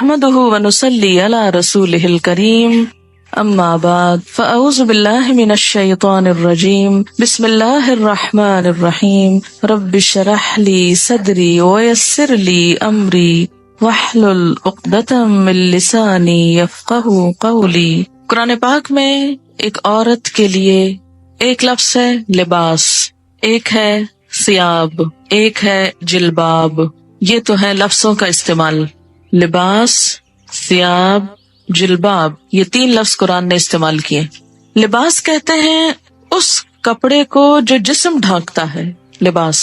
نحمده ونصلي على رسوله الكريم اما بعد فاعوذ بالله من الشيطان الرجيم بسم الله الرحمن الرحيم رب اشرح لي صدري ويسر لي امري واحلل عقدة من لساني يفقهوا قولي۔ قرآن پاک میں ایک عورت کے لیے ایک لفظ ہے لباس، ایک ہے ثیاب، ایک ہے جلباب۔ یہ تو ہے لفظوں کا استعمال، لباس، ثیاب، جلباب، یہ 3 لفظ قرآن نے استعمال کیے۔ لباس کہتے ہیں اس کپڑے کو جو جسم ڈھانکتا ہے، لباس،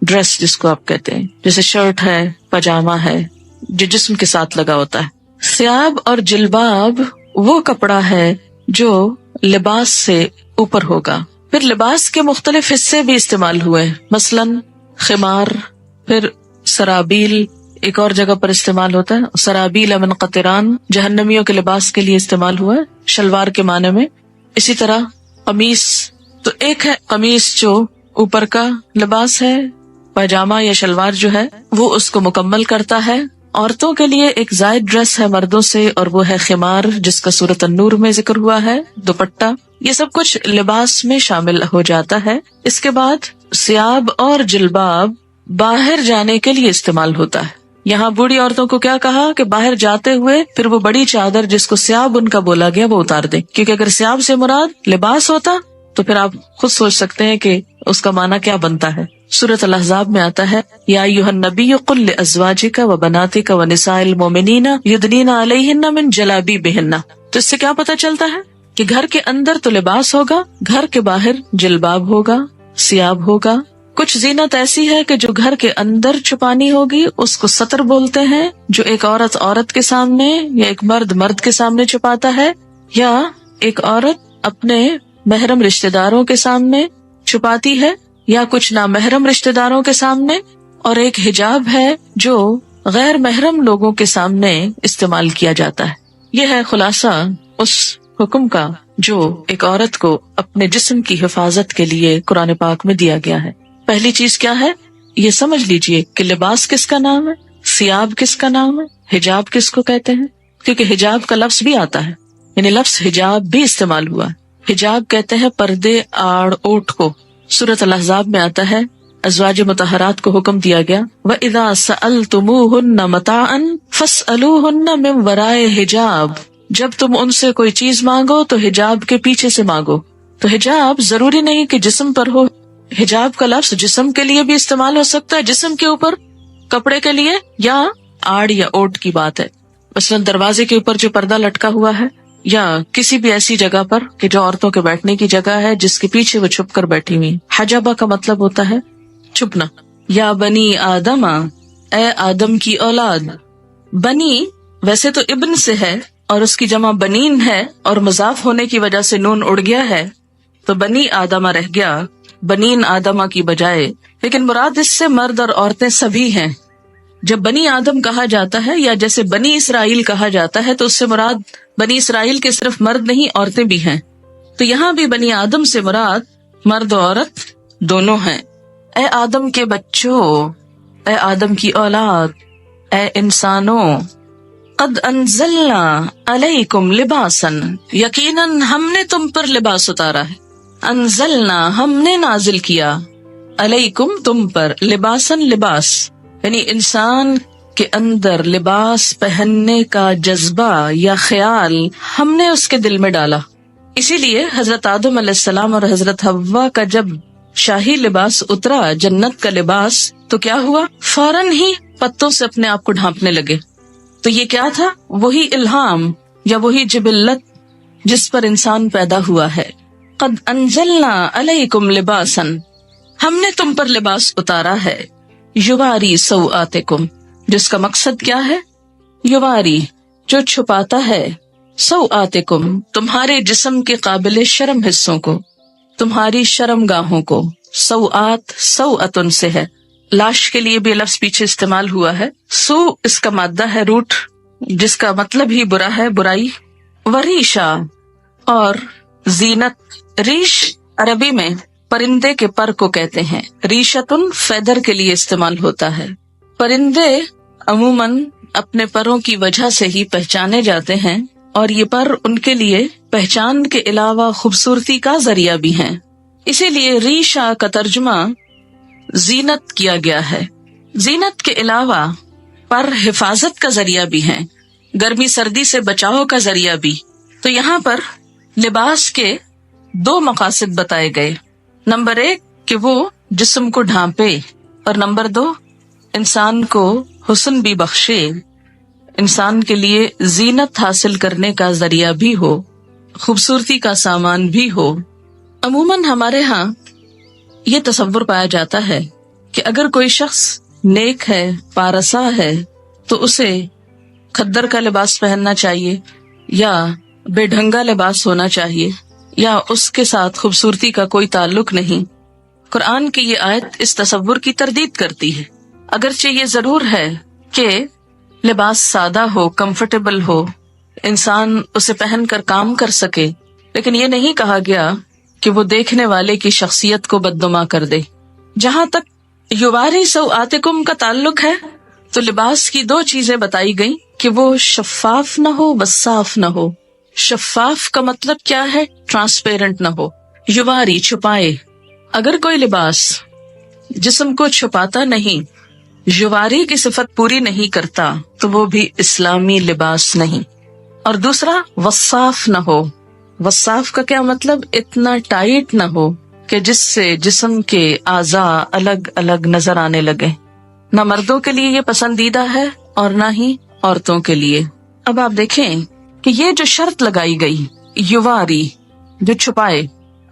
ڈریس جس کو آپ کہتے ہیں، جیسے شرٹ ہے، پاجامہ ہے، جو جسم کے ساتھ لگا ہوتا ہے۔ ثیاب اور جلباب وہ کپڑا ہے جو لباس سے اوپر ہوگا۔ پھر لباس کے مختلف حصے بھی استعمال ہوئے، مثلاً خمار، پھر سرابیل ایک اور جگہ پر استعمال ہوتا ہے، سرابیل من قطران جہنمیوں کے لباس کے لیے استعمال ہوا ہے، شلوار کے معنی میں۔ اسی طرح قمیص، تو ایک ہے قمیص جو اوپر کا لباس ہے، پاجامہ یا شلوار جو ہے وہ اس کو مکمل کرتا ہے۔ عورتوں کے لیے ایک زائد ڈریس ہے مردوں سے، اور وہ ہے خمار جس کا سورۃ النور میں ذکر ہوا ہے، دوپٹہ، یہ سب کچھ لباس میں شامل ہو جاتا ہے۔ اس کے بعد ثیاب اور جلباب باہر جانے کے لیے استعمال ہوتا ہے۔ یہاں بوڑھی عورتوں کو کیا کہا کہ باہر جاتے ہوئے پھر وہ بڑی چادر جس کو ثیاب ان کا بولا گیا وہ اتار دیں، کیونکہ اگر ثیاب سے مراد لباس ہوتا تو پھر آپ خود سوچ سکتے ہیں کہ اس کا معنی کیا بنتا ہے۔ سورۃ الاحزاب میں آتا ہے یا ایھا النبی قل لازواجک وبناتک ونساء المؤمنین یدنین علیہن من جلابیبہن۔ تو اس سے کیا پتہ چلتا ہے کہ گھر کے اندر تو لباس ہوگا، گھر کے باہر جلباب ہوگا، ثیاب ہوگا۔ کچھ زینت ایسی ہے کہ جو گھر کے اندر چھپانی ہوگی اس کو ستر بولتے ہیں، جو ایک عورت عورت کے سامنے یا ایک مرد مرد کے سامنے چھپاتا ہے، یا ایک عورت اپنے محرم رشتہ داروں کے سامنے چھپاتی ہے، یا کچھ نامحرم رشتہ داروں کے سامنے، اور ایک حجاب ہے جو غیر محرم لوگوں کے سامنے استعمال کیا جاتا ہے۔ یہ ہے خلاصہ اس حکم کا جو ایک عورت کو اپنے جسم کی حفاظت کے لیے قرآن پاک میں دیا گیا ہے۔ پہلی چیز کیا ہے یہ سمجھ لیجئے کہ لباس کس کا نام ہے، ثیاب کس کا نام ہے، حجاب کس کو کہتے ہیں، کیونکہ حجاب کا لفظ بھی آتا ہے، یعنی لفظ حجاب بھی استعمال ہوا ہے۔ حجاب کہتے ہیں پردے، آڑ، اوٹ کو۔ سورۃ الاحزاب میں آتا ہے ازواج مطہرات کو حکم دیا گیا وَإِذَا سَأَلْتُمُوهُنَّ مَتَاعًا فَاسْأَلُوهُنَّ مِنْ وَرَاءِ حِجَاب۔ جب تم ان سے کوئی چیز مانگو تو حجاب کے پیچھے سے مانگو۔ تو حجاب ضروری نہیں کہ جسم پر ہو، حجاب کا لفظ جسم کے لیے بھی استعمال ہو سکتا ہے، جسم کے اوپر کپڑے کے لیے، یا آڑ یا اوٹ کی بات ہے، مثلا دروازے کے اوپر جو پردہ لٹکا ہوا ہے، یا کسی بھی ایسی جگہ پر کہ جو عورتوں کے بیٹھنے کی جگہ ہے جس کے پیچھے وہ چھپ کر بیٹھی ہوئی۔ حجبہ کا مطلب ہوتا ہے چھپنا۔ یا بنی آدم، اے آدم کی اولاد۔ بنی ویسے تو ابن سے ہے اور اس کی جمع بنین ہے، اور مضاف ہونے کی وجہ سے نون اڑ گیا ہے تو بنی آدمہ رہ گیا، بنین آدمہ کی بجائے، لیکن مراد اس سے مرد اور عورتیں سبھی ہیں۔ جب بنی آدم کہا جاتا ہے یا جیسے بنی اسرائیل کہا جاتا ہے تو اس سے مراد بنی اسرائیل کے صرف مرد نہیں عورتیں بھی ہیں، تو یہاں بھی بنی آدم سے مراد مرد و عورت دونوں ہیں۔ اے آدم کے بچوں، اے آدم کی اولاد، اے انسانوں، قد انزلنا علیکم لباسا، یقیناً ہم نے تم پر لباس اتارا ہے، انزلنا ہم نے نازل کیا، علیکم تم پر، لباسن لباس، یعنی انسان کے اندر لباس پہننے کا جذبہ یا خیال ہم نے اس کے دل میں ڈالا۔ اسی لیے حضرت آدم علیہ السلام اور حضرت حوا کا جب شاہی لباس اترا، جنت کا لباس، تو کیا ہوا، فوراً ہی پتوں سے اپنے آپ کو ڈھانپنے لگے۔ تو یہ کیا تھا، وہی الہام یا وہی جبلت جس پر انسان پیدا ہوا ہے۔ قد انزلنا علیکم لباسا، ہم نے تم پر لباس اتارا ہے، یواری سوآتکم، جس کا مقصد کیا ہے، یواری جو چھپاتا ہے، سوآتکم تمہارے جسم کے قابل شرم حصوں کو، تمہاری شرم گاہوں کو۔ سوآت سوآتن سے ہے، لاش کے لیے بھی لفظ پیچھے استعمال ہوا ہے، سو اس کا مادہ ہے روٹ جس کا مطلب ہی برا ہے، برائی۔ وریشا اور زینت، ریش عربی میں پرندے کے پر کو کہتے ہیں، ریشتن فیدر کے لیے استعمال ہوتا ہے۔ پرندے عموماً اپنے پروں کی وجہ سے ہی پہچانے جاتے ہیں، اور یہ پر ان کے لیے پہچان کے علاوہ خوبصورتی کا ذریعہ بھی ہیں۔ اسی لیے ریشہ کا ترجمہ زینت کیا گیا ہے۔ زینت کے علاوہ پر حفاظت کا ذریعہ بھی ہیں، گرمی سردی سے بچاؤ کا ذریعہ بھی۔ تو یہاں پر لباس کے 2 مقاصد بتائے گئے، نمبر 1 کہ وہ جسم کو ڈھانپے، اور نمبر 2 انسان کو حسن بھی بخشے، انسان کے لیے زینت حاصل کرنے کا ذریعہ بھی ہو، خوبصورتی کا سامان بھی ہو۔ عموماً ہمارے ہاں یہ تصور پایا جاتا ہے کہ اگر کوئی شخص نیک ہے، پارسا ہے، تو اسے کھدر کا لباس پہننا چاہیے، یا بے ڈھنگا لباس ہونا چاہیے، یا اس کے ساتھ خوبصورتی کا کوئی تعلق نہیں۔ قرآن کی یہ آیت اس تصور کی تردید کرتی ہے۔ اگرچہ یہ ضرور ہے کہ لباس سادہ ہو، کمفرٹیبل ہو، انسان اسے پہن کر کام کر سکے، لیکن یہ نہیں کہا گیا کہ وہ دیکھنے والے کی شخصیت کو بدنما کر دے۔ جہاں تک یواری سوآتکم کا تعلق ہے تو لباس کی 2 چیزیں بتائی گئیں کہ وہ شفاف نہ ہو، وصاف نہ ہو۔ شفاف کا مطلب کیا ہے؟ ٹرانسپیرنٹ نہ ہو، یواری چھپائے۔ اگر کوئی لباس جسم کو چھپاتا نہیں، یواری کی صفت پوری نہیں کرتا، تو وہ بھی اسلامی لباس نہیں۔ اور دوسرا وصاف نہ ہو۔ وصاف کا کیا مطلب؟ اتنا ٹائٹ نہ ہو کہ جس سے جسم کے اعضاء الگ الگ نظر آنے لگے۔ نہ مردوں کے لیے یہ پسندیدہ ہے اور نہ ہی عورتوں کے لیے۔ اب آپ دیکھیں کہ یہ جو شرط لگائی گئی، یواری جو چھپائے،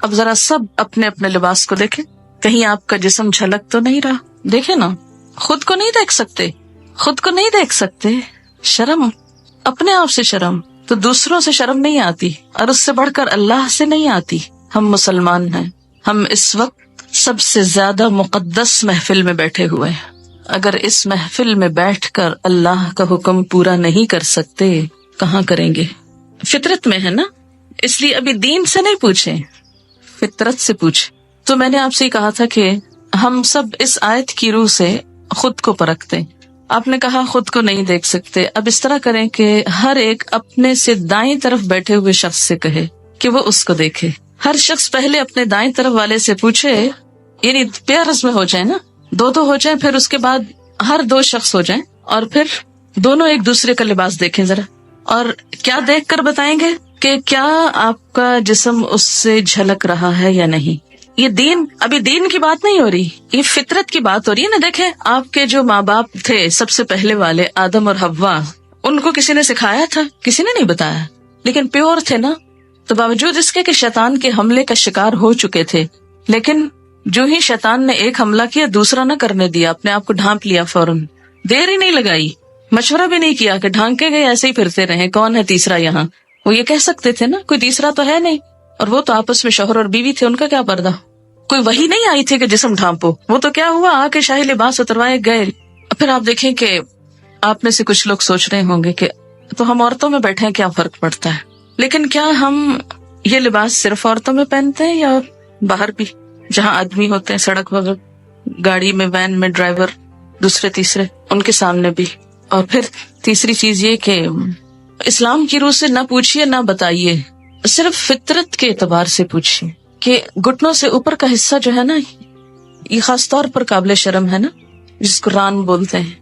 اب ذرا سب اپنے اپنے لباس کو دیکھیں، کہیں آپ کا جسم جھلک تو نہیں رہا؟ دیکھیں نا، خود کو نہیں دیکھ سکتے، خود کو نہیں دیکھ سکتے، شرم، اپنے آپ سے شرم، تو دوسروں سے شرم نہیں آتی، اور اس سے بڑھ کر اللہ سے نہیں آتی۔ ہم مسلمان ہیں، ہم اس وقت سب سے زیادہ مقدس محفل میں بیٹھے ہوئے ہیں، اگر اس محفل میں بیٹھ کر اللہ کا حکم پورا نہیں کر سکتے، کہاں کریں گے؟ فطرت میں ہے نا، اس لیے ابھی دین سے نہیں پوچھیں، فطرت سے پوچھیں۔ تو میں نے آپ سے کہا تھا کہ ہم سب اس آیت کی روح سے خود کو پرکھتے۔ آپ نے کہا خود کو نہیں دیکھ سکتے، اب اس طرح کریں کہ ہر ایک اپنے سے دائیں طرف بیٹھے ہوئے شخص سے کہے کہ وہ اس کو دیکھے۔ ہر شخص پہلے اپنے دائیں طرف والے سے پوچھے، یعنی پیئرز میں ہو جائیں نا، 2 ہو جائیں، پھر اس کے بعد ہر 2 شخص ہو جائیں، اور پھر دونوں ایک دوسرے کا لباس دیکھیں ذرا، اور کیا دیکھ کر بتائیں گے کہ کیا آپ کا جسم اس سے جھلک رہا ہے یا نہیں۔ یہ دین، ابھی دین کی بات نہیں ہو رہی، یہ فطرت کی بات ہو رہی ہے نا۔ دیکھیں آپ کے جو ماں باپ تھے سب سے پہلے والے، آدم اور حوا، ان کو کسی نے سکھایا تھا؟ کسی نے نہیں بتایا، لیکن پیور تھے نا۔ تو باوجود اس کے کہ شیطان کے حملے کا شکار ہو چکے تھے، لیکن جو ہی شیطان نے ایک حملہ کیا، دوسرا نہ کرنے دیا، اپنے آپ کو ڈھانپ لیا فوراً، دیر ہی نہیں لگائی، مشورہ بھی نہیں کیا کہ ڈھانکے گئے ایسے ہی پھرتے رہیں، کون ہے تیسرا یہاں؟ وہ یہ کہہ سکتے تھے نا، کوئی تیسرا تو ہے نہیں، اور وہ تو آپس میں شوہر اور بیوی تھے، ان کا کیا پردہ؟ کوئی وحی نہیں آئی تھی کہ جسم ڈھانپو، وہ تو کیا ہوا، آ کے شاہی لباس اتروائے گئے۔ پھر آپ دیکھیں کہ آپ میں سے کچھ لوگ سوچ رہے ہوں گے کہ تو ہم عورتوں میں بیٹھے ہیں، کیا فرق پڑتا ہے؟ لیکن کیا ہم یہ لباس صرف عورتوں میں پہنتے ہیں یا باہر بھی، جہاں آدمی ہوتے ہیں سڑک وغیرہ، گاڑی میں، وین میں، ڈرائیور، دوسرے تیسرے، ان کے سامنے بھی؟ اور پھر تیسری چیز یہ کہ اسلام کی روح سے نہ پوچھیے نہ بتائیے، صرف فطرت کے اعتبار سے پوچھیے کہ گھٹنوں سے اوپر کا حصہ جو ہے نا، یہ خاص طور پر قابل شرم ہے نا، جس کو ران بولتے ہیں،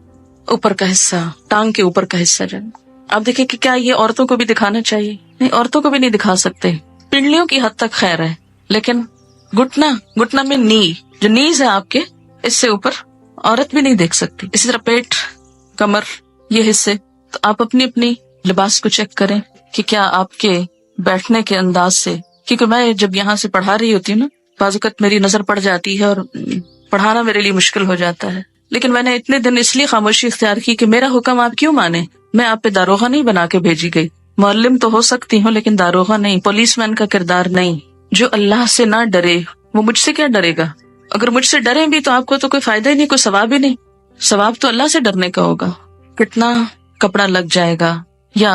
اوپر کا حصہ، ٹانگ کے اوپر کا حصہ جو ہے، آپ دیکھیں کہ کیا یہ عورتوں کو بھی دکھانا چاہیے؟ نہیں، عورتوں کو بھی نہیں دکھا سکتے، پنڈلیوں کی حد تک خیر ہے، لیکن گھٹنا میں نی، جو نیز ہے آپ کے، اس سے اوپر عورت بھی نہیں دیکھ سکتی۔ اسی طرح پیٹ، کمر، یہ حصے، تو آپ اپنی اپنی لباس کو چیک کریں کہ کیا آپ کے بیٹھنے کے انداز سے، کیونکہ میں جب یہاں سے پڑھا رہی ہوتی ہوں نا، بعض اوقات میری نظر پڑ جاتی ہے اور پڑھانا میرے لیے مشکل ہو جاتا ہے، لیکن میں نے اتنے دن اس لیے خاموشی اختیار کی کہ میرا حکم آپ کیوں مانے؟ میں آپ پہ داروغہ نہیں بنا کے بھیجی گئی، معلم تو ہو سکتی ہوں لیکن داروغہ نہیں، پولیس مین کا کردار نہیں۔ جو اللہ سے نہ ڈرے وہ مجھ سے کیا ڈرے گا؟ اگر مجھ سے ڈریں بھی تو آپ کو تو کوئی فائدہ ہی نہیں، کوئی ثواب ہی نہیں، ثواب تو اللہ سے ڈرنے کا ہوگا۔ کتنا کپڑا لگ جائے گا، یا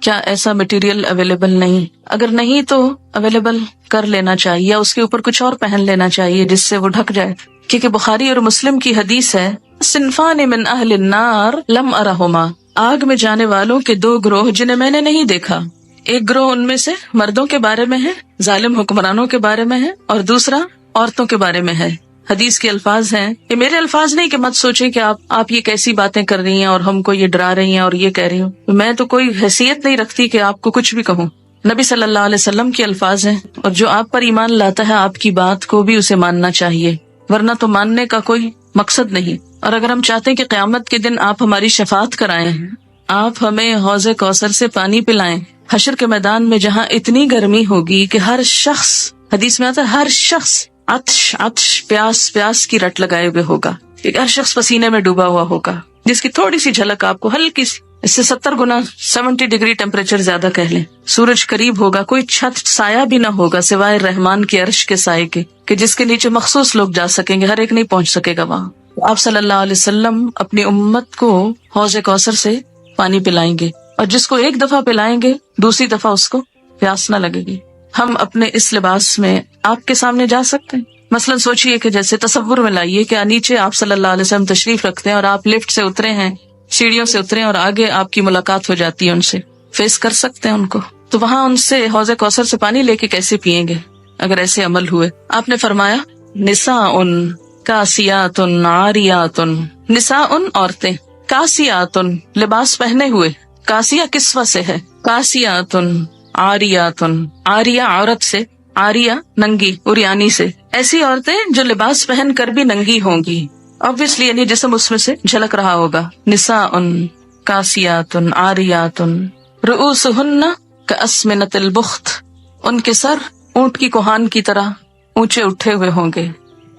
کیا ایسا مٹیریل اویلیبل نہیں؟ اگر نہیں تو اویلیبل کر لینا چاہیے، یا اس کے اوپر کچھ اور پہن لینا چاہیے جس سے وہ ڈھک جائے، کیونکہ بخاری اور مسلم کی حدیث ہے، صنفان من اہل النار لم ارہما، آگ میں جانے والوں کے دو گروہ جنہیں میں نے نہیں دیکھا. ایک گروہ ان میں سے مردوں کے بارے میں ہے، ظالم حکمرانوں کے بارے میں ہے، اور دوسرا عورتوں کے بارے میں ہے. حدیث کے الفاظ ہیں، یہ میرے الفاظ نہیں کہ مت سوچیں کہ آپ یہ کیسی باتیں کر رہی ہیں اور ہم کو یہ ڈرا رہی ہیں اور یہ کہہ رہی ہوں. میں تو کوئی حیثیت نہیں رکھتی کہ آپ کو کچھ بھی کہوں. نبی صلی اللہ علیہ وسلم کے الفاظ ہیں، اور جو آپ پر ایمان لاتا ہے آپ کی بات کو بھی اسے ماننا چاہیے، ورنہ تو ماننے کا کوئی مقصد نہیں. اور اگر ہم چاہتے ہیں کہ قیامت کے دن آپ ہماری شفاعت کرائیں، آپ ہمیں حوض کوثر سے پانی پلائیں، حشر کے میدان میں جہاں اتنی گرمی ہوگی کہ ہر شخص، حدیث میں آتا ہے ہر شخص عطش پیاس کی رٹ لگائے ہوئے ہوگا، ہر شخص پسینے میں ڈوبا ہوا ہوگا، جس کی تھوڑی سی جھلک آپ کو ہلکی سی، اس سے 70 گنا 70 ڈگری ٹیمپریچر زیادہ کہہ لیں. سورج قریب ہوگا، کوئی چھت سایہ بھی نہ ہوگا سوائے رحمان کے عرش کے سائے کے، کہ جس کے نیچے مخصوص لوگ جا سکیں گے، ہر ایک نہیں پہنچ سکے گا وہاں. آپ صلی اللہ علیہ وسلم اپنی امت کو حوض کوثر سے پانی پلائیں گے، اور جس کو ایک دفعہ پلائیں گے دوسری دفعہ اس کو پیاس نہ لگے گی. ہم اپنے اس لباس میں آپ کے سامنے جا سکتے ہیں؟ مثلاً سوچئے کہ جیسے تصور میں لائیے کہ نیچے آپ صلی اللہ علیہ وسلم تشریف رکھتے ہیں اور آپ لفٹ سے اترے ہیں، سیڑھیوں سے اترے اور آگے آپ کی ملاقات ہو جاتی ہے، ان سے فیس کر سکتے ہیں ان کو، تو وہاں ان سے حوض کوثر سے پانی لے کے کیسے پئیں گے اگر ایسے عمل ہوئے؟ آپ نے فرمایا نساء کاسیات عاریات، نساء عورتیں، کاسیات لباس پہنے ہوئے، کاسیہ کسوہ سے ہے، کاسیات عاریات، عاریہ عورت سے، عاریہ ننگی عریانی سے، ایسی عورتیں جو لباس پہن کر بھی ننگی ہوں گی، obviously یعنی جسم اس میں سے جھلک رہا ہوگا. نساء کاسیات عاریات رؤوسہن کاسمنۃ البخت، ان کے سر اونٹ کی کوہان کی طرح اونچے اٹھے ہوئے ہوں گے.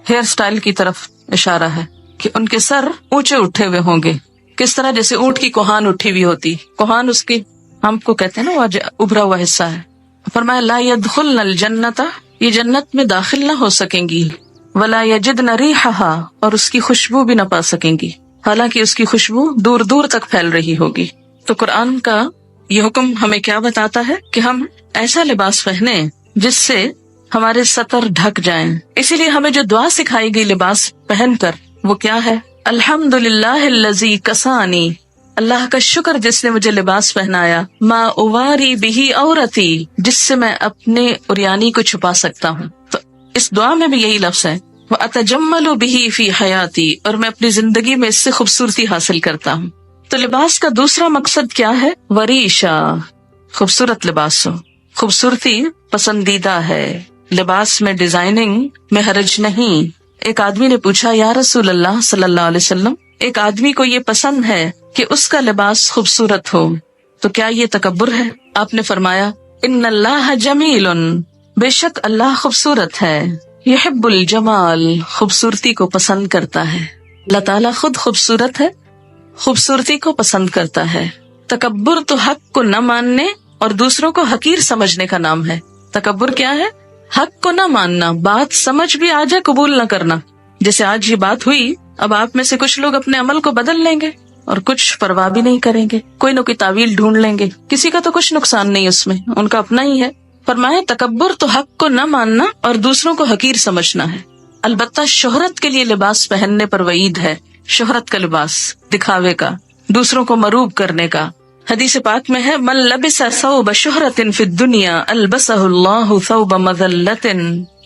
ہیئر سٹائل کی طرف اشارہ ہے کہ ان کے سر اونچے اٹھے ہوئے ہوں گے. کس طرح؟ جیسے اونٹ کی کوہان اٹھی ہوئی ہوتی، کوہان اس کی ہم کو کہتے ہیں نا وہ ابھرا ہوا حصہ ہے. فرمایا لا يدخلن الجنۃ، یہ جنت میں داخل نہ ہو سکیں گی، ولا یجدن ریحھا، اور اس کی خوشبو بھی نہ پا سکیں گی، حالانکہ اس کی خوشبو دور دور تک پھیل رہی ہوگی. تو قرآن کا یہ حکم ہمیں کیا بتاتا ہے کہ ہم ایسا لباس پہنیں جس سے ہمارے سطر ڈھک جائیں. اسی لیے ہمیں جو دعا سکھائی گئی لباس پہن کر وہ کیا ہے؟ الحمدللہ الذی کسانی، اللہ کا شکر جس نے مجھے لباس پہنایا، ما اواری بہی عورتی، جس سے میں اپنے عریانی کو چھپا سکتا ہوں. تو اس دعا میں بھی یہی لفظ ہے، وَأَتَجَمَّلُ بِهِ فِي حَيَاتِي، اور میں اپنی زندگی میں اس سے خوبصورتی حاصل کرتا ہوں. تو لباس کا دوسرا مقصد کیا ہے؟ وریشا، خوبصورت لباس ہو. خوبصورتی پسندیدہ ہے، لباس میں ڈیزائننگ میں حرج نہیں. ایک آدمی نے پوچھا یا رسول اللہ صلی اللہ علیہ وسلم، ایک آدمی کو یہ پسند ہے کہ اس کا لباس خوبصورت ہو، تو کیا یہ تکبر ہے؟ آپ نے فرمایا ان اللہ جمیل، بے شک اللہ خوبصورت ہے، یحب الجمال، خوبصورتی کو پسند کرتا ہے. اللہ تعالیٰ خود خوبصورت ہے، خوبصورتی کو پسند کرتا ہے. تکبر تو حق کو نہ ماننے اور دوسروں کو حقیر سمجھنے کا نام ہے. تکبر کیا ہے؟ حق کو نہ ماننا، بات سمجھ بھی آ جائے قبول نہ کرنا. جیسے آج یہ بات ہوئی، اب آپ میں سے کچھ لوگ اپنے عمل کو بدل لیں گے اور کچھ پرواہ بھی نہیں کریں گے، کوئی نہ کوئی تعویل ڈھونڈ لیں گے. کسی کا تو کچھ نقصان نہیں اس میں، ان کا اپنا ہی ہے. فرمایا تکبر تو حق کو نہ ماننا اور دوسروں کو حقیر سمجھنا ہے. البتہ شہرت کے لیے لباس پہننے پر وعید ہے. شہرت کا لباس، دکھاوے کا، دوسروں کو مروب کرنے کا. حدیث پاک میں ہے من لبس ثوب شہرت فی الدنیا البسہ اللہ ثوب مذلت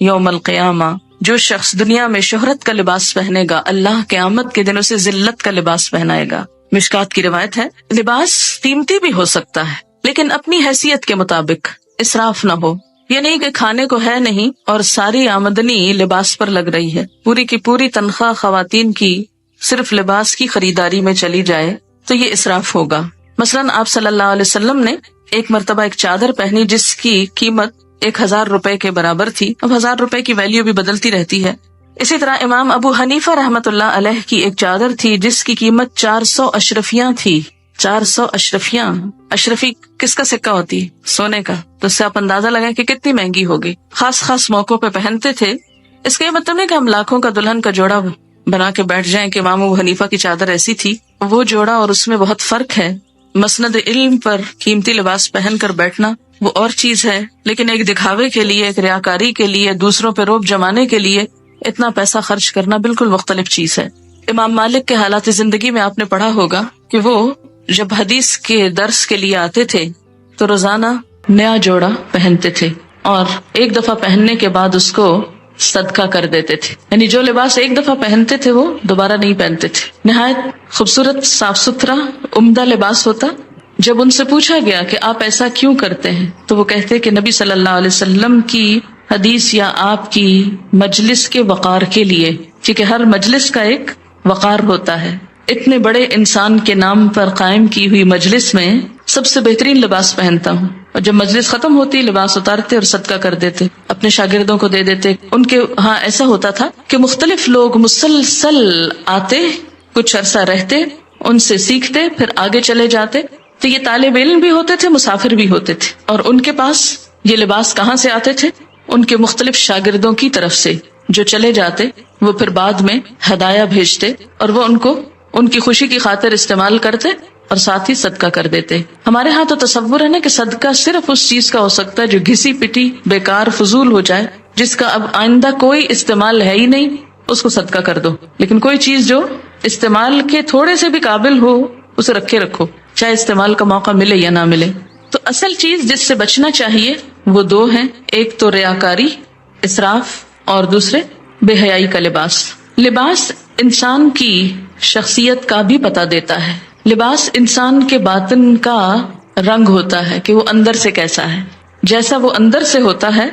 یوم القیامہ، جو شخص دنیا میں شہرت کا لباس پہنے گا اللہ قیامت کے دن اسے ذلت کا لباس پہنائے گا. مشکات کی روایت ہے لباس قیمتی بھی ہو سکتا ہے لیکن اپنی حیثیت کے مطابق، اسراف نہ ہو. یہ نہیں کہ کھانے کو ہے نہیں اور ساری آمدنی لباس پر لگ رہی ہے، پوری کی پوری تنخواہ خواتین کی صرف لباس کی خریداری میں چلی جائے تو یہ اسراف ہوگا. مثلاً آپ صلی اللہ علیہ وسلم نے ایک مرتبہ ایک چادر پہنی جس کی قیمت 1000 روپے کے برابر تھی. اب 1000 روپے کی ویلیو بھی بدلتی رہتی ہے. اسی طرح امام ابو حنیفہ رحمۃ اللہ علیہ کی ایک چادر تھی جس کی قیمت 400 اشرفیاں تھی. 400 اشرفیاں، اشرفی کس کا سکہ ہوتی؟ سونے کا. تو اس سے آپ اندازہ لگائیں کہ کتنی مہنگی ہوگی. خاص خاص موقعوں پہ پہنتے تھے. اس کا یہ مطلب نہیں کہ ہم لاکھوں کا دلہن کا جوڑا بنا کے بیٹھ جائیں کہ امام ابو حنیفہ کی چادر ایسی تھی. وہ جوڑا اور اس میں بہت فرق ہے. مسند علم پر قیمتی لباس پہن کر بیٹھنا وہ اور چیز ہے، لیکن ایک دکھاوے کے لیے، ایک ریاکاری کے لیے، دوسروں پہ روب جمانے کے لیے اتنا پیسہ خرچ کرنا بالکل مختلف چیز ہے. امام مالک کے حالات زندگی میں آپ نے پڑھا ہوگا کہ وہ جب حدیث کے درس کے لیے آتے تھے تو روزانہ نیا جوڑا پہنتے تھے اور ایک دفعہ پہننے کے بعد اس کو صدقہ کر دیتے تھے، یعنی جو لباس ایک دفعہ پہنتے تھے وہ دوبارہ نہیں پہنتے تھے. نہایت خوبصورت، صاف ستھرا، عمدہ لباس ہوتا. جب ان سے پوچھا گیا کہ آپ ایسا کیوں کرتے ہیں تو وہ کہتے کہ نبی صلی اللہ علیہ وسلم کی حدیث یا آپ کی مجلس کے وقار کے لیے، کیونکہ ہر مجلس کا ایک وقار ہوتا ہے. اتنے بڑے انسان کے نام پر قائم کی ہوئی مجلس میں سب سے بہترین لباس پہنتا ہوں، اور جب مجلس ختم ہوتی لباس اتارتے اور صدقہ کر دیتے، اپنے شاگردوں کو دے دیتے. ان کے ہاں ایسا ہوتا تھا کہ مختلف لوگ مسلسل آتے، کچھ عرصہ رہتے، ان سے سیکھتے، پھر آگے چلے جاتے. تو یہ طالب علم بھی ہوتے تھے، مسافر بھی ہوتے تھے، اور ان کے پاس یہ لباس کہاں سے آتے تھے؟ ان کے مختلف شاگردوں کی طرف سے جو چلے جاتے، وہ پھر بعد میں ہدایہ بھیجتے اور وہ ان کی خوشی کی خاطر استعمال کرتے اور ساتھ ہی صدقہ کر دیتے. ہمارے ہاں تو تصور ہے نا کہ صدقہ صرف اس چیز کا ہو سکتا ہے جو گھسی پٹی، بیکار، فضول ہو جائے، جس کا اب آئندہ کوئی استعمال ہے ہی نہیں، اس کو صدقہ کر دو. لیکن کوئی چیز جو استعمال کے تھوڑے سے بھی قابل ہو اسے رکھے رکھو، چاہے استعمال کا موقع ملے یا نہ ملے. تو اصل چیز جس سے بچنا چاہیے وہ دو ہیں، ایک تو ریاکاری، اسراف، اور دوسرے بے حیائی کا لباس. لباس انسان کی شخصیت کا بھی پتہ دیتا ہے. لباس انسان کے باطن کا رنگ ہوتا ہے کہ وہ اندر سے کیسا ہے. جیسا وہ اندر سے ہوتا ہے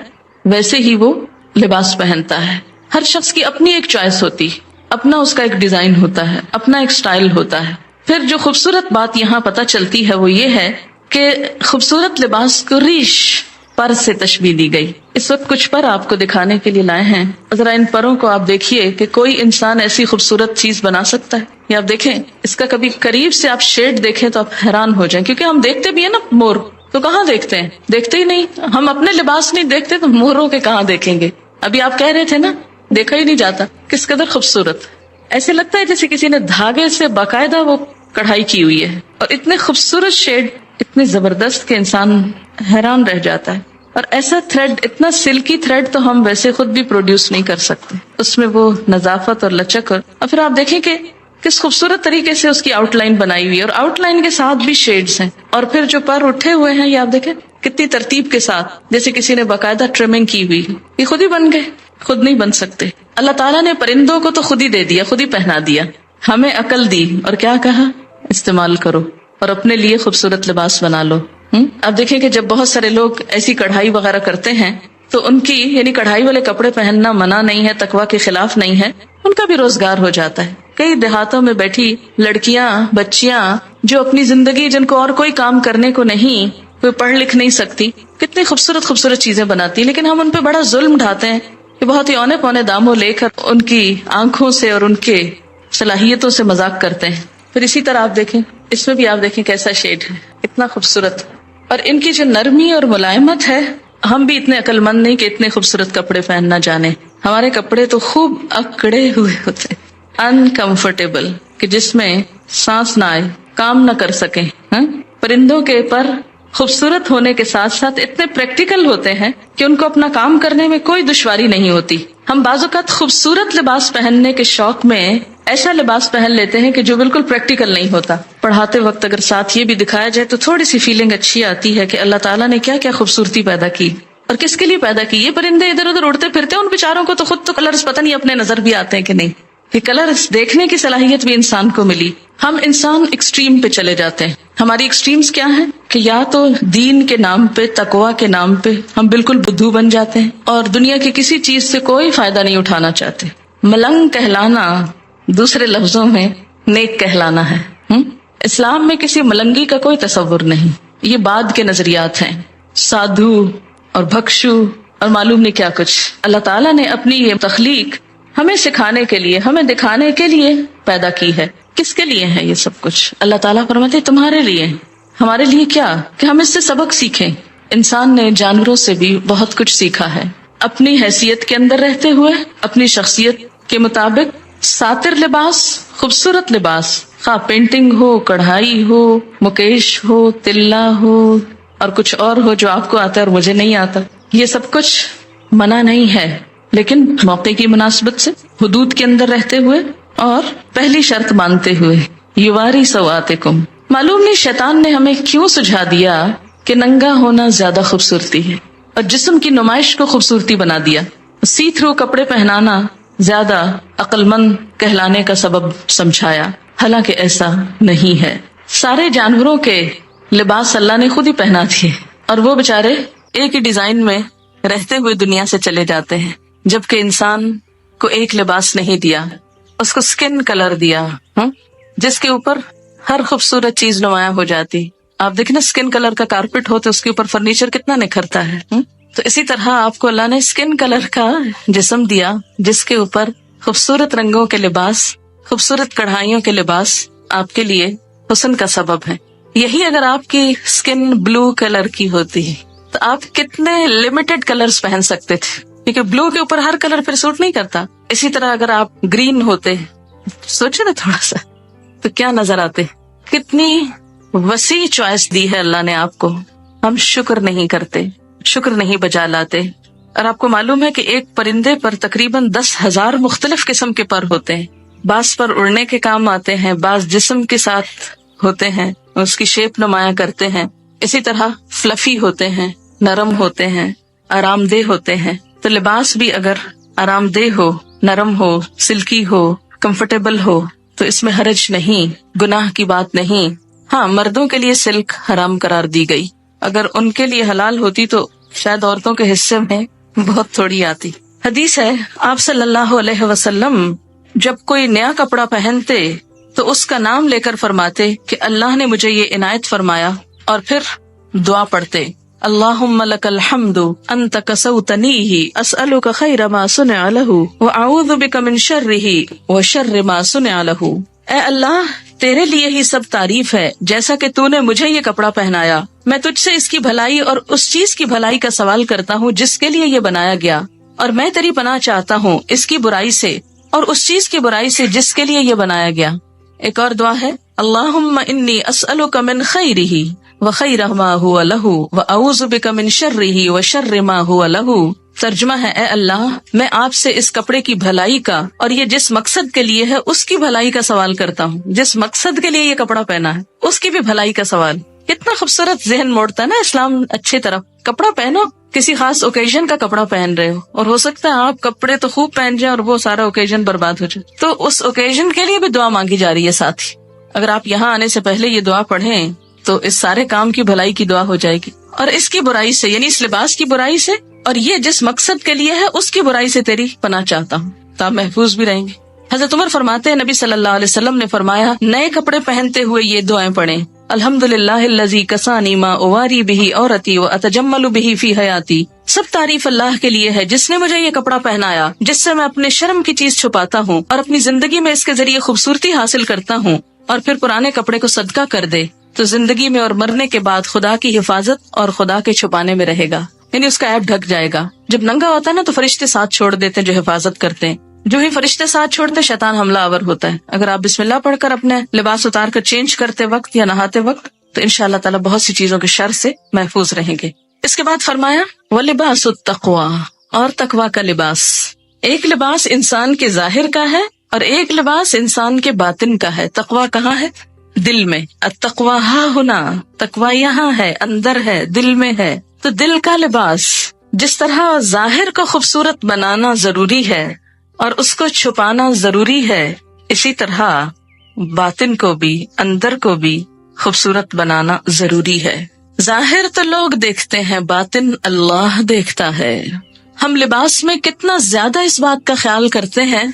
ویسے ہی وہ لباس پہنتا ہے. ہر شخص کی اپنی ایک چوائس ہوتی، اپنا اس کا ایک ڈیزائن ہوتا ہے، اپنا ایک سٹائل ہوتا ہے. پھر جو خوبصورت بات یہاں پتہ چلتی ہے وہ یہ ہے کہ خوبصورت لباس کو ریش، پر سے تشبیہ دی گئی. اس وقت کچھ پر آپ کو دکھانے کے لیے لائے ہیں. ذرا ان پروں کو آپ دیکھیے کہ کوئی انسان ایسی خوبصورت چیز بنا سکتا ہے. یا آپ دیکھیں اس کا کبھی قریب سے آپ شیڈ دیکھیں تو آپ حیران ہو جائیں، کیونکہ ہم دیکھتے بھی ہیں نا مور، تو کہاں دیکھتے ہیں؟ دیکھتے ہی نہیں. ہم اپنے لباس نہیں دیکھتے تو موروں کے کہاں دیکھیں گے؟ ابھی آپ کہہ رہے تھے نا، دیکھا ہی نہیں جاتا. کس قدر خوبصورت، ایسے لگتا ہے جیسے کسی نے دھاگے سے باقاعدہ وہ کڑھائی کی ہوئی ہے، اور اتنے خوبصورت شیڈ، اتنے زبردست کہ انسان حیران رہ جاتا ہے. اور ایسا تھریڈ، اتنا سلکی تھریڈ تو ہم ویسے خود بھی پروڈیوس نہیں کر سکتے. اس میں وہ نظافت اور لچک، اور پھر آپ دیکھیں کہ کس خوبصورت طریقے سے اس کی آؤٹ لائن بنائی ہوئی ہے، اور آؤٹ لائن کے ساتھ بھی شیڈز ہیں. اور پھر جو پر اٹھے ہوئے ہیں یہ آپ دیکھیں کتنی ترتیب کے ساتھ، جیسے کسی نے باقاعدہ ٹرمنگ کی ہوئی. یہ خود ہی بن گئے، خود نہیں بن سکتے. اللہ تعالیٰ نے پرندوں کو تو خود ہی دے دیا، خود ہی پہنا دیا. ہمیں عقل دی اور کیا کہا؟ استعمال کرو اور اپنے لیے خوبصورت لباس بنا لو. اب دیکھیں کہ جب بہت سارے لوگ ایسی کڑھائی وغیرہ کرتے ہیں تو ان کی، یعنی کڑھائی والے کپڑے پہننا منع نہیں ہے، تقویٰ کے خلاف نہیں ہے، ان کا بھی روزگار ہو جاتا ہے. کئی دیہاتوں میں بیٹھی لڑکیاں، بچیاں جو اپنی زندگی، جن کو اور کوئی کام کرنے کو نہیں، کوئی پڑھ لکھ نہیں سکتی، کتنی خوبصورت خوبصورت چیزیں بناتی، لیکن ہم ان پہ بڑا ظلم ڈھاتے ہیں کہ بہت ہی اونے پونے داموں لے کر ان کی آنکھوں سے اور ان کے صلاحیتوں سے مذاق کرتے ہیں. پھر اسی طرح آپ دیکھیں، اس میں بھی آپ دیکھیں کیسا شیڈ ہے، اتنا خوبصورت. اور ان کی جو نرمی اور ملائمت ہے، ہم بھی اتنے عقل مند نہیں کہ اتنے خوبصورت کپڑے پہننا جانے. ہمارے کپڑے تو خوب اکڑے ہوئے ہوتے، انکمفرٹیبل، کہ جس میں سانس نہ آئے، کام نہ کر سکیں. پرندوں کے پر خوبصورت ہونے کے ساتھ ساتھ اتنے پریکٹیکل ہوتے ہیں کہ ان کو اپنا کام کرنے میں کوئی دشواری نہیں ہوتی. ہم بعض اوقات خوبصورت لباس پہننے کے شوق میں ایسا لباس پہن لیتے ہیں کہ جو بالکل پریکٹیکل نہیں ہوتا. پڑھاتے وقت اگر ساتھ یہ بھی دکھایا جائے تو تھوڑی سی فیلنگ اچھی آتی ہے کہ اللہ تعالیٰ نے کیا کیا خوبصورتی پیدا کی اور کس کے لیے پیدا کی. یہ پرندے ادھر ادھر اڑتے پھرتے ہیں، ان بیچاروں کو تو خود تو کلرز پتہ نہیں اپنے نظر بھی آتے ہیں کہ نہیں. یہ کلرز دیکھنے کی صلاحیت بھی انسان کو ملی. ہم انسان ایکسٹریم پہ چلے جاتے ہیں. ہماری ایکسٹریمز کیا ہیں کہ یا تو دین کے نام پہ، تقویٰ کے نام پہ ہم بالکل بدھو بن جاتے ہیں اور دنیا کی کسی چیز سے کوئی فائدہ نہیں اٹھانا چاہتے. ملنگ کہلانا دوسرے لفظوں میں نیک کہلانا ہے. اسلام میں کسی ملنگی کا کوئی تصور نہیں. یہ بعد کے نظریات ہیں، سادھو اور بھکشو اور معلوم نہیں کیا کچھ. اللہ تعالیٰ نے اپنی یہ تخلیق ہمیں سکھانے کے لیے، ہمیں دکھانے کے لیے پیدا کی ہے. کس کے لیے ہے یہ سب کچھ؟ اللہ تعالیٰ فرماتے تمہارے لیے. ہمارے لیے کیا؟ کہ ہم اس سے سبق سیکھیں. انسان نے جانوروں سے بھی بہت کچھ سیکھا ہے. اپنی حیثیت کے اندر رہتے ہوئے، اپنی شخصیت کے مطابق ساتر لباس، خوبصورت لباس، خواہ پینٹنگ ہو، کڑھائی ہو، مکیش ہو، تلا ہو اور کچھ اور ہو جو آپ کو آتا ہے اور مجھے نہیں آتا، یہ سب کچھ منع نہیں ہے، لیکن موقع کی مناسبت سے، حدود کے اندر رہتے ہوئے اور پہلی شرط مانتے ہوئے. یواری سواتکم، معلوم نہیں شیطان نے ہمیں کیوں سجھا دیا کہ ننگا ہونا زیادہ خوبصورتی ہے اور جسم کی نمائش کو خوبصورتی بنا دیا. سی تھرو کپڑے پہنانا زیادہ عقل مند کہلانے کا سبب سمجھایا، حالانکہ ایسا نہیں ہے. سارے جانوروں کے لباس اللہ نے خود ہی پہنا دیے اور وہ بےچارے ایک ہی ڈیزائن میں رہتے ہوئے دنیا سے چلے جاتے ہیں، جبکہ انسان کو ایک لباس نہیں دیا، اس کو سکن کلر دیا جس کے اوپر ہر خوبصورت چیز نمایاں ہو جاتی. آپ دیکھیں نا سکن کلر کا کارپیٹ ہو تو اس کے اوپر فرنیچر کتنا نکھرتا ہے. تو اسی طرح آپ کو اللہ نے سکن کلر کا جسم دیا جس کے اوپر خوبصورت رنگوں کے لباس، خوبصورت کڑھائیوں کے لباس آپ کے لیے حسن کا سبب ہے. یہی اگر آپ کی سکن بلو کلر کی ہوتی تو آپ کتنے لمیٹڈ کلرز پہن سکتے تھے، کیونکہ بلو کے اوپر ہر کلر پھر سوٹ نہیں کرتا. اسی طرح اگر آپ گرین ہوتے، سوچے نا تھوڑا سا، تو کیا نظر آتے. کتنی وسیع چوائس دی ہے اللہ نے آپ کو، ہم شکر نہیں کرتے، شکر نہیں بجا لاتے. اور آپ کو معلوم ہے کہ ایک پرندے پر تقریباً 10,000 مختلف قسم کے پر ہوتے ہیں. بعض پر اڑنے کے کام آتے ہیں، بعض جسم کے ساتھ ہوتے ہیں، اس کی شیپ نمایاں کرتے ہیں. اسی طرح فلفی ہوتے ہیں، نرم ہوتے ہیں، آرام دہ ہوتے ہیں. تو لباس بھی اگر آرام دہ ہو، نرم ہو، سلکی ہو، کمفرٹیبل ہو تو اس میں حرج نہیں، گناہ کی بات نہیں. ہاں، مردوں کے لیے سلک حرام قرار دی گئی، اگر ان کے لیے حلال ہوتی تو شاید عورتوں کے حصے میں بہت تھوڑی آتی. حدیث ہے آپ صلی اللہ علیہ وسلم جب کوئی نیا کپڑا پہنتے تو اس کا نام لے کر فرماتے کہ اللہ نے مجھے یہ عنایت فرمایا، اور پھر دعا پڑھتے اللہم لک الحمد انت کسوتنیہ اسألک خیر ما صنع لہ واعوذ بک من شرہ وشر ما صنع لہ. اے اللہ، تیرے لیے ہی سب تعریف ہے، جیسا کہ تو نے مجھے یہ کپڑا پہنایا، میں تجھ سے اس کی بھلائی اور اس چیز کی بھلائی کا سوال کرتا ہوں جس کے لیے یہ بنایا گیا، اور میں تیری پناہ چاہتا ہوں اس کی برائی سے اور اس چیز کی برائی سے جس کے لیے یہ بنایا گیا. ایک اور دعا ہے اللہم انی اسألک من خیرہ وخیر ما ہوا لہ واعوذ بک من شرہ وشر ما ہوا لہ. ترجمہ ہے اے اللہ، میں آپ سے اس کپڑے کی بھلائی کا اور یہ جس مقصد کے لیے ہے اس کی بھلائی کا سوال کرتا ہوں. جس مقصد کے لیے یہ کپڑا پہنا ہے اس کی بھی بھلائی کا سوال. کتنا خوبصورت ذہن موڑتا ہے نا اسلام اچھی طرح. کپڑا پہنو، کسی خاص اوکیزن کا کپڑا پہن رہے ہو، اور ہو سکتا ہے آپ کپڑے تو خوب پہن جائیں اور وہ سارا اوکیزن برباد ہو جائے، تو اس اوکیزن کے لیے بھی دعا مانگی جا رہی ہے. ساتھ ہی اگر آپ یہاں آنے سے پہلے یہ دعا پڑھیں تو اس سارے کام کی بھلائی کی دعا ہو جائے گی، اور اس کی برائی سے یعنی اس لباس کی برائی سے اور یہ جس مقصد کے لیے ہے اس کی برائی سے تیری پناہ چاہتا ہوں، تو آپ محفوظ بھی رہیں گے. حضرت عمر فرماتے ہیں نبی صلی اللہ علیہ وسلم نے فرمایا نئے کپڑے پہنتے ہوئے یہ دعائیں پڑھیں الحمدللہ الذی کسانی ما اواری بہ عورتی واتجمل بہ فی حیاتی. سب تعریف اللہ کے لیے ہے جس نے مجھے یہ کپڑا پہنایا جس سے میں اپنے شرم کی چیز چھپاتا ہوں اور اپنی زندگی میں اس کے ذریعے خوبصورتی حاصل کرتا ہوں، اور پھر پرانے کپڑے کو صدقہ کر دے تو زندگی میں اور مرنے کے بعد خدا کی حفاظت اور خدا کے چھپانے میں رہے گا، یعنی اس کا عیب ڈھک جائے گا. جب ننگا ہوتا ہے نا تو فرشتے ساتھ چھوڑ دیتے جو حفاظت کرتے ہیں. جو ہی فرشتے ساتھ چھوڑتے شیطان حملہ آور ہوتا ہے. اگر آپ بسم اللہ پڑھ کر اپنے لباس اتار کر چینج کرتے وقت یا نہاتے وقت تو انشاءاللہ تعالیٰ بہت سی چیزوں کے شر سے محفوظ رہیں گے. اس کے بعد فرمایا وَلِبَاسُ التَّقْوَى، اور تقویٰ کا لباس. ایک لباس انسان کے ظاہر کا ہے اور ایک لباس انسان کے باطن کا ہے. تقویٰ کہاں ہے؟ دل میں. التقویٰ ہاں ہونا، تقویٰ یہاں ہے، اندر ہے، دل میں ہے. تو دل کا لباس جس طرح ظاہر کو خوبصورت بنانا ضروری ہے اور اس کو چھپانا ضروری ہے، اسی طرح باطن کو بھی، اندر کو بھی خوبصورت بنانا ضروری ہے. ظاہر تو لوگ دیکھتے ہیں، باطن اللہ دیکھتا ہے. ہم لباس میں کتنا زیادہ اس بات کا خیال کرتے ہیں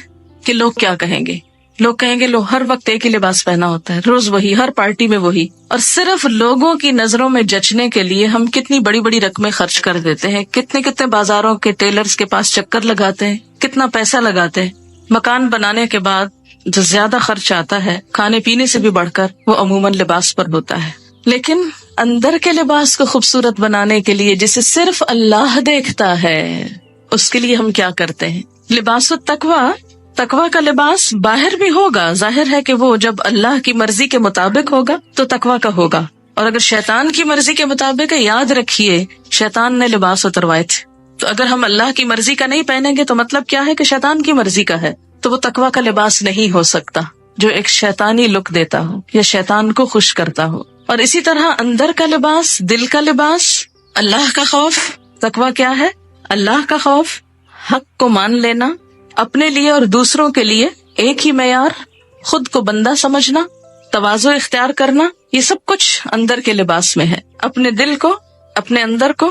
کہ لوگ کیا کہیں گے. لوگ کہیں گے لو ہر وقت ایک ہی لباس پہنا ہوتا ہے، روز وہی، ہر پارٹی میں وہی. اور صرف لوگوں کی نظروں میں جچنے کے لیے ہم کتنی بڑی بڑی رقمیں خرچ کر دیتے ہیں، کتنے بازاروں کے ٹیلرز کے پاس چکر لگاتے ہیں، کتنا پیسہ لگاتے ہیں. مکان بنانے کے بعد جو زیادہ خرچ آتا ہے کھانے پینے سے بھی بڑھ کر وہ عموماً لباس پر ہوتا ہے. لیکن اندر کے لباس کو خوبصورت بنانے کے لیے جسے صرف اللہ دیکھتا ہے اس کے لیے ہم کیا کرتے ہیں؟ لباس التقویٰ، تقویٰ کا لباس باہر بھی ہوگا. ظاہر ہے کہ وہ جب اللہ کی مرضی کے مطابق ہوگا تو تقویٰ کا ہوگا، اور اگر شیطان کی مرضی کے مطابق ہے، یاد رکھیے شیطان نے لباس اتروائے تھے. تو اگر ہم اللہ کی مرضی کا نہیں پہنیں گے تو مطلب کیا ہے کہ شیطان کی مرضی کا ہے، تو وہ تقویٰ کا لباس نہیں ہو سکتا. جو ایک شیطانی لک دیتا ہو یا شیطان کو خوش کرتا ہو. اور اسی طرح اندر کا لباس، دل کا لباس اللہ کا خوف. تقویٰ کیا ہے؟ اللہ کا خوف، حق کو مان لینا، اپنے لیے اور دوسروں کے لیے ایک ہی معیار، خود کو بندہ سمجھنا، تواضع اختیار کرنا، یہ سب کچھ اندر کے لباس میں ہے. اپنے دل کو، اپنے اندر کو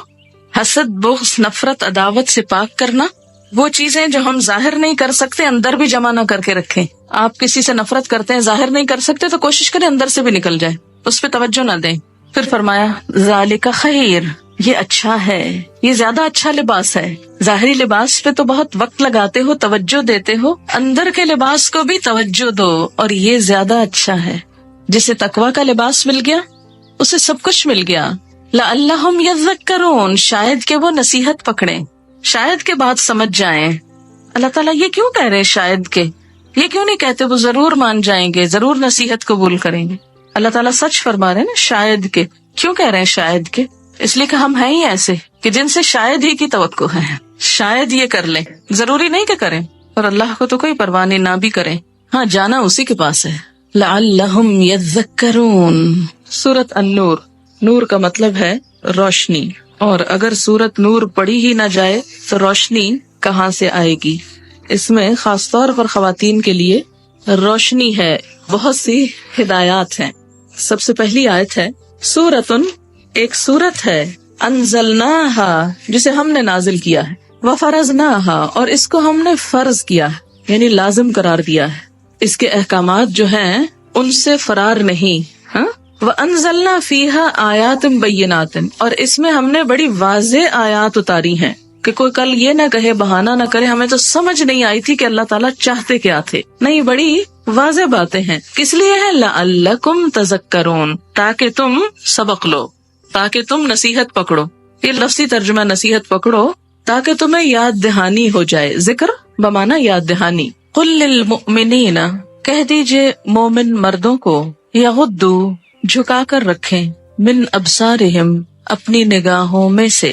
حسد، بغض، نفرت، عداوت سے پاک کرنا. وہ چیزیں جو ہم ظاہر نہیں کر سکتے اندر بھی جمع نہ کر کے رکھیں. آپ کسی سے نفرت کرتے ہیں، ظاہر نہیں کر سکتے تو کوشش کریں اندر سے بھی نکل جائے، اس پہ توجہ نہ دیں. پھر فرمایا ذالک خیر، یہ اچھا ہے، یہ زیادہ اچھا لباس ہے. ظاہری لباس پہ تو بہت وقت لگاتے ہو، توجہ دیتے ہو، اندر کے لباس کو بھی توجہ دو، اور یہ زیادہ اچھا ہے. جسے تقویٰ کا لباس مل گیا اسے سب کچھ مل گیا. لعلہم یذکرون، شاید کہ وہ نصیحت پکڑیں، شاید کے بعد سمجھ جائیں. اللہ تعالیٰ یہ کیوں کہہ رہے ہیں شاید کے؟ یہ کیوں نہیں کہتے وہ ضرور مان جائیں گے، ضرور نصیحت قبول کریں گے؟ اللہ تعالیٰ سچ فرما رہے ہیں نا. شاید کے کیوں کہہ رہے ہیں شاید کے؟ اس لیے کہ ہم ہیں ہی ایسے کہ جن سے شاید ہی کی توقع ہے، شاید یہ کر لیں، ضروری نہیں کہ کریں. اور اللہ کو تو کوئی پرواہ نہیں، نہ بھی کریں، ہاں جانا اسی کے پاس ہے. لعلہم یذکرون. سورۃ النور، نور کا مطلب ہے روشنی، اور اگر سورۃ نور پڑھی ہی نہ جائے تو روشنی کہاں سے آئے گی؟ اس میں خاص طور پر خواتین کے لیے روشنی ہے، بہت سی ہدایات ہیں. سب سے پہلی آیت ہے سورۃن، ایک سورت ہے، انزلناہا، جسے ہم نے نازل کیا ہے، وفرضناہا، اور اس کو ہم نے فرض کیا ہے، یعنی لازم قرار دیا ہے. اس کے احکامات جو ہیں ان سے فرار نہیں. وَأَنزَلْنَا فِيهَا آيَاتٍ بَيِّنَاتٍ، اور اس میں ہم نے بڑی واضح آیات اتاری ہیں کہ کوئی کل یہ نہ کہے، بہانہ نہ کرے ہمیں تو سمجھ نہیں آئی تھی کہ اللہ تعالیٰ چاہتے کیا تھے. نہیں، بڑی واضح باتیں ہیں. کس لیے ہے؟ لَعَلَّكُمْ تَذَكَّرُونَ، تاکہ تم سبق لو، تاکہ تم نصیحت پکڑو. یہ لفظی ترجمہ نصیحت پکڑو تاکہ تمہیں یاد دہانی ہو جائے. ذکر بمانا یاد دہانی. قُلْ لِلْمُؤْمِنِينَ، کہہ دیجئے مومن مردوں کو، یغضوا، جھکا کر رکھیں، من ابصارہم، اپنی نگاہوں میں سے،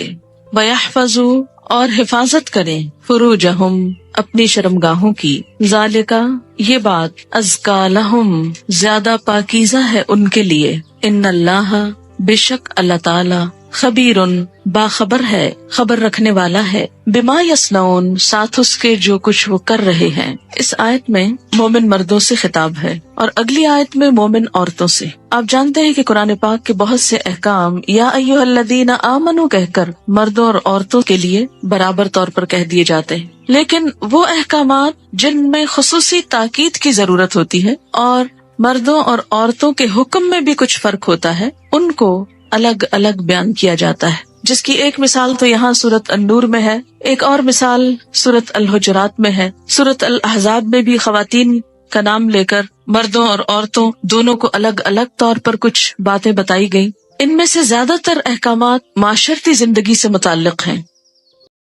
ویحفظوا، اور حفاظت کریں، فروجہم، اپنی شرمگاہوں کی. ذالکا، یہ بات، ازکا لہم، زیادہ پاکیزہ ہے ان کے لیے. ان اللہ، بے شک اللہ تعالی، خبیرن، باخبر ہے، خبر رکھنے والا ہے، بما یصنعون، ساتھ اس کے جو کچھ وہ کر رہے ہیں. اس آیت میں مومن مردوں سے خطاب ہے اور اگلی آیت میں مومن عورتوں سے. آپ جانتے ہیں کہ قرآن پاک کے بہت سے احکام یا ایھا الذین آمنوا کہہ کر مردوں اور عورتوں کے لیے برابر طور پر کہہ دیے جاتے ہیں، لیکن وہ احکامات جن میں خصوصی تاکید کی ضرورت ہوتی ہے اور مردوں اور عورتوں کے حکم میں بھی کچھ فرق ہوتا ہے، ان کو الگ الگ بیان کیا جاتا ہے. جس کی ایک مثال تو یہاں سورۃ النور میں ہے، ایک اور مثال سورۃ الحجرات میں ہے. سورۃ الاحزاب میں بھی خواتین کا نام لے کر مردوں اور عورتوں دونوں کو الگ الگ طور پر کچھ باتیں بتائی گئیں. ان میں سے زیادہ تر احکامات معاشرتی زندگی سے متعلق ہیں.